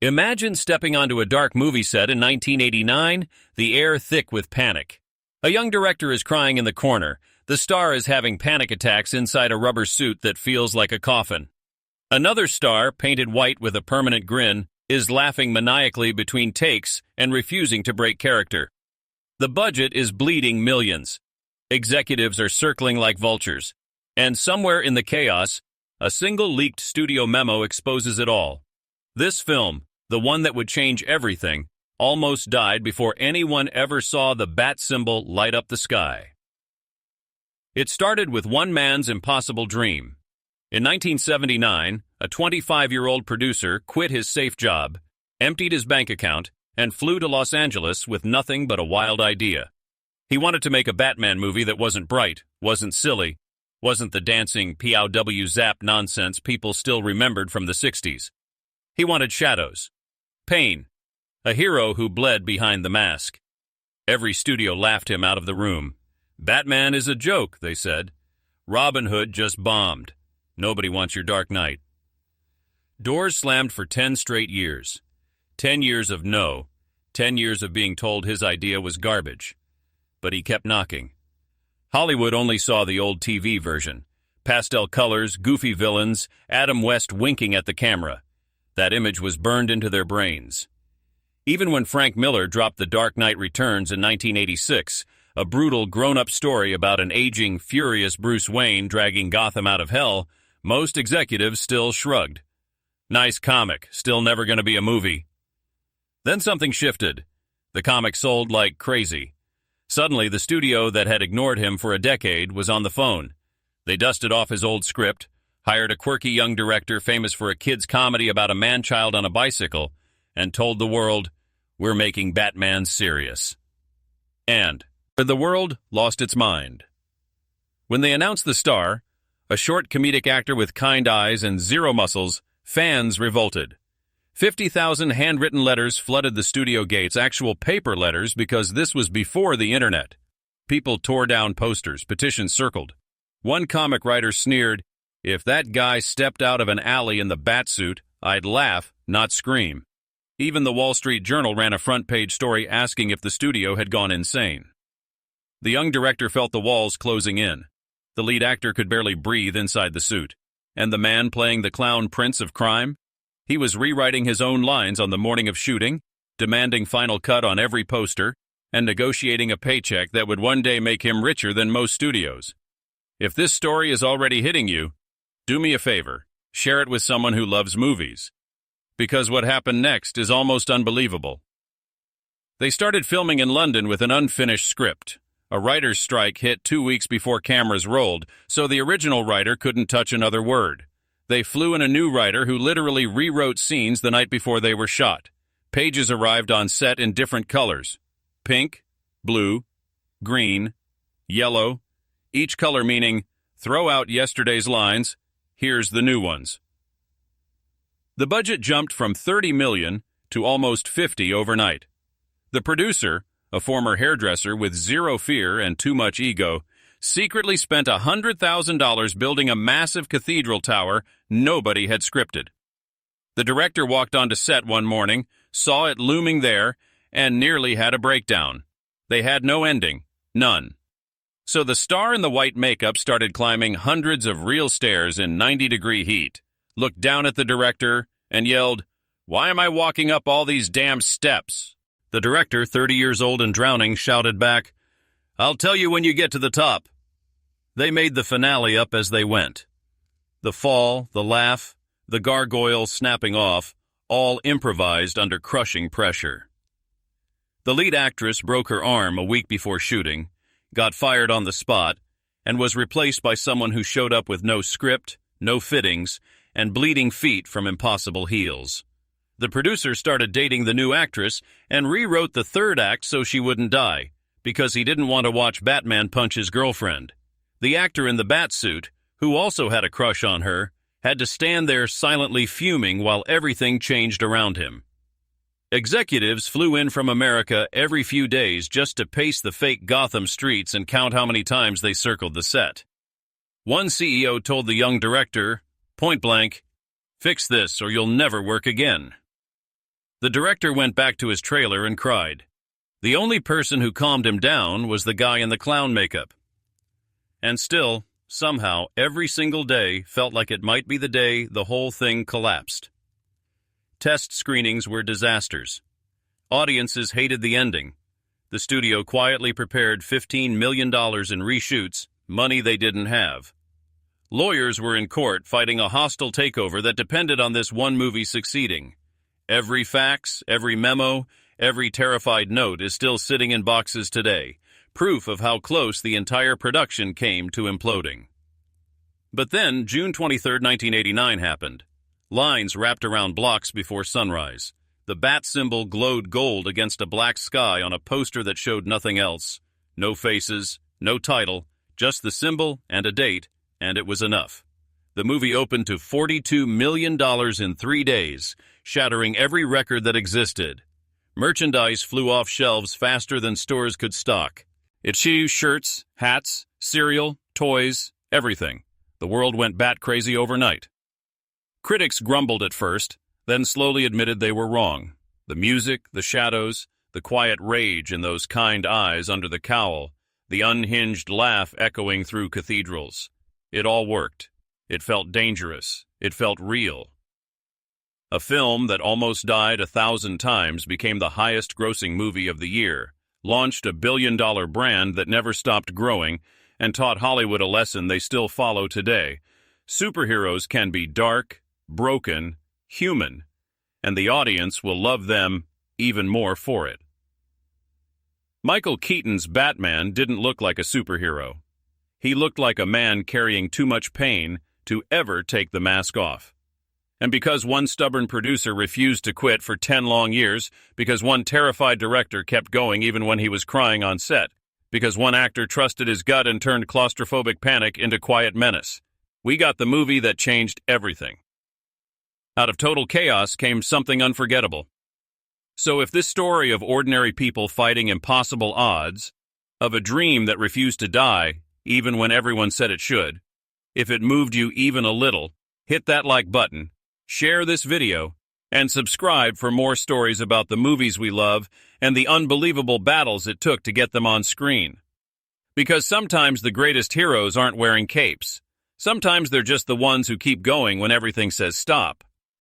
Imagine stepping onto a dark movie set in 1989, the air thick with panic. A young director is crying in the corner. The star is having panic attacks inside a rubber suit that feels like a coffin. Another star, painted white with a permanent grin, is laughing maniacally between takes and refusing to break character. The budget is bleeding millions. Executives are circling like vultures. And somewhere in the chaos, a single leaked studio memo exposes it all. This film, the one that would change everything, almost died before anyone ever saw the bat symbol light up the sky. It started with one man's impossible dream. In 1979, a 25-year-old producer quit his safe job, emptied his bank account, and flew to Los Angeles with nothing but a wild idea. He wanted to make a Batman movie that wasn't bright, wasn't silly, wasn't the dancing POW zap nonsense people still remembered from the 60s. He wanted shadows, pain, a hero who bled behind the mask. Every studio laughed him out of the room. Batman is a joke, they said. Robin Hood just bombed. Nobody wants your Dark Knight. Doors slammed for 10 straight years. 10 years of no. 10 years of being told his idea was garbage. But he kept knocking. Hollywood only saw the old TV version. Pastel colors, goofy villains, Adam West winking at the camera. That image was burned into their brains. Even when Frank Miller dropped The Dark Knight Returns in 1986, a brutal grown-up story about an aging, furious Bruce Wayne dragging Gotham out of hell, most executives still shrugged. Nice comic, still never going to be a movie. Then something shifted. The comic sold like crazy. Suddenly, the studio that had ignored him for a decade was on the phone. They dusted off his old script, hired a quirky young director famous for a kid's comedy about a man-child on a bicycle, and told the world, "We're making Batman serious." And the world lost its mind. When they announced the star, a short comedic actor with kind eyes and zero muscles, fans revolted. 50,000 handwritten letters flooded the studio gates, actual paper letters, because this was before the internet. People tore down posters, petitions circled. One comic writer sneered, "If that guy stepped out of an alley in the Batsuit, I'd laugh, not scream." Even the Wall Street Journal ran a front-page story asking if the studio had gone insane. The young director felt the walls closing in. The lead actor could barely breathe inside the suit. And the man playing the clown prince of crime? He was rewriting his own lines on the morning of shooting, demanding final cut on every poster, and negotiating a paycheck that would one day make him richer than most studios. If this story is already hitting you, do me a favor, share it with someone who loves movies. Because what happened next is almost unbelievable. They started filming in London with an unfinished script. A writer's strike hit 2 weeks before cameras rolled, so the original writer couldn't touch another word. They flew in a new writer who literally rewrote scenes the night before they were shot. Pages arrived on set in different colors: pink, blue, green, yellow, each color meaning, throw out yesterday's lines, here's the new ones. The budget jumped from $30 million to almost $50 overnight. The producer, a former hairdresser with zero fear and too much ego, secretly spent $100,000 building a massive cathedral tower nobody had scripted. The director walked onto set one morning, saw it looming there, and nearly had a breakdown. They had no ending, none. So the star in the white makeup started climbing hundreds of real stairs in 90-degree heat, looked down at the director, and yelled, "Why am I walking up all these damn steps?" The director, 30 years old and drowning, shouted back, "I'll tell you when you get to the top." They made the finale up as they went. The fall, the laugh, the gargoyle snapping off, all improvised under crushing pressure. The lead actress broke her arm a week before shooting, got fired on the spot, and was replaced by someone who showed up with no script, no fittings, and bleeding feet from impossible heels. The producer started dating the new actress and rewrote the third act so she wouldn't die, because he didn't want to watch Batman punch his girlfriend. The actor in the Batsuit, who also had a crush on her, had to stand there silently fuming while everything changed around him. Executives flew in from America every few days just to pace the fake Gotham streets and count how many times they circled the set. One CEO told the young director, point blank, "Fix this or you'll never work again." The director went back to his trailer and cried. The only person who calmed him down was the guy in the clown makeup. And still, somehow, every single day felt like it might be the day the whole thing collapsed. Test screenings were disasters. Audiences hated the ending. The studio quietly prepared $15 million in reshoots, money they didn't have. Lawyers were in court fighting a hostile takeover that depended on this one movie succeeding. Every fax, every memo, every terrified note is still sitting in boxes today, proof of how close the entire production came to imploding. But then, June 23, 1989 happened. Lines wrapped around blocks before sunrise. The bat symbol glowed gold against a black sky on a poster that showed nothing else. No faces, no title, just the symbol and a date, and it was enough. The movie opened to $42 million in 3 days, shattering every record that existed. Merchandise flew off shelves faster than stores could stock. Shoes, shirts, hats, cereal, toys, everything. The world went bat crazy overnight. Critics grumbled at first, then slowly admitted they were wrong. The music, the shadows, the quiet rage in those kind eyes under the cowl, the unhinged laugh echoing through cathedrals. It all worked. It felt dangerous. It felt real. A film that almost died 1,000 times became the highest-grossing movie of the year, launched a billion-dollar brand that never stopped growing, and taught Hollywood a lesson they still follow today. Superheroes can be dark, broken, human, and the audience will love them even more for it. Michael Keaton's Batman didn't look like a superhero. He looked like a man carrying too much pain to ever take the mask off. And because one stubborn producer refused to quit for 10 long years, because one terrified director kept going even when he was crying on set, because one actor trusted his gut and turned claustrophobic panic into quiet menace, we got the movie that changed everything. Out of total chaos came something unforgettable. So if this story of ordinary people fighting impossible odds, of a dream that refused to die, even when everyone said it should, if it moved you even a little, hit that like button, share this video, and subscribe for more stories about the movies we love and the unbelievable battles it took to get them on screen. Because sometimes the greatest heroes aren't wearing capes. Sometimes they're just the ones who keep going when everything says stop.